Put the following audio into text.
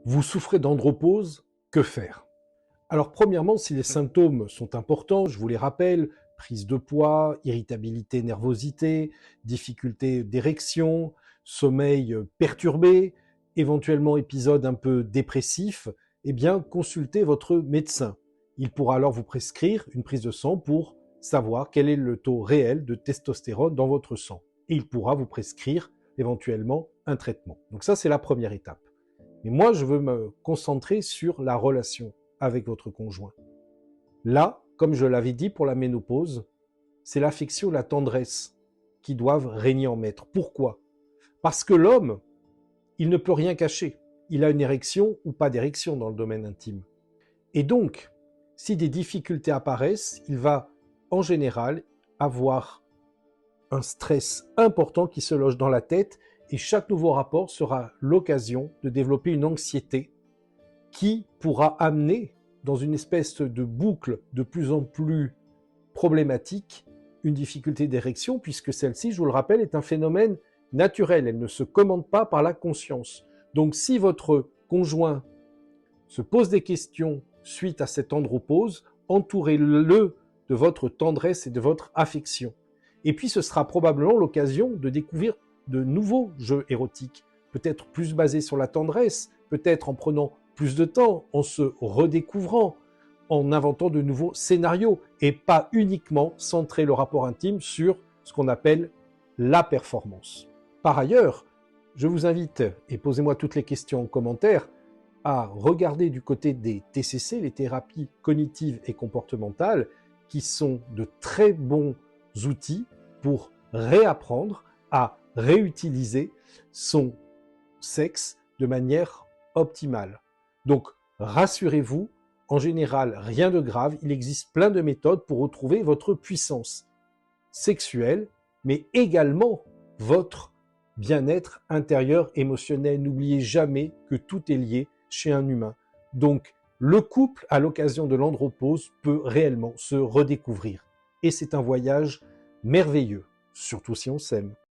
Vous souffrez d'andropause, que faire? Alors premièrement, si les symptômes sont importants, je vous les rappelle, prise de poids, irritabilité, nervosité, difficulté d'érection, sommeil perturbé, éventuellement épisode un peu dépressif, eh bien consultez votre médecin. Il pourra alors vous prescrire une prise de sang pour savoir quel est le taux réel de testostérone dans votre sang. Et il pourra vous prescrire éventuellement un traitement. Donc ça, c'est la première étape. Mais moi, je veux me concentrer sur la relation avec votre conjoint. Là, comme je l'avais dit pour la ménopause, c'est l'affection et la tendresse qui doivent régner en maître. Pourquoi? Parce que l'homme, il ne peut rien cacher. Il a une érection ou pas d'érection dans le domaine intime. Et donc, si des difficultés apparaissent, il va en général avoir un stress important qui se loge dans la tête et chaque nouveau rapport sera l'occasion de développer une anxiété qui pourra amener dans une espèce de boucle de plus en plus problématique une difficulté d'érection puisque celle-ci, je vous le rappelle, est un phénomène naturel, elle ne se commande pas par la conscience. Donc si votre conjoint se pose des questions suite à cette andropause, entourez-le de votre tendresse et de votre affection. Et puis ce sera probablement l'occasion de découvrir de nouveaux jeux érotiques, peut-être plus basés sur la tendresse, peut-être en prenant plus de temps, en se redécouvrant, en inventant de nouveaux scénarios, et pas uniquement centrer le rapport intime sur ce qu'on appelle la performance. Par ailleurs, je vous invite, et posez-moi toutes les questions en commentaire, à regarder du côté des TCC, les thérapies cognitives et comportementales, qui sont de très bons outils pour réapprendre à réutiliser son sexe de manière optimale. Donc, rassurez-vous, en général, rien de grave, il existe plein de méthodes pour retrouver votre puissance sexuelle, mais également votre bien-être intérieur émotionnel. N'oubliez jamais que tout est lié chez un humain. Donc, le couple, à l'occasion de l'andropause, peut réellement se redécouvrir. Et c'est un voyage merveilleux, surtout si on s'aime.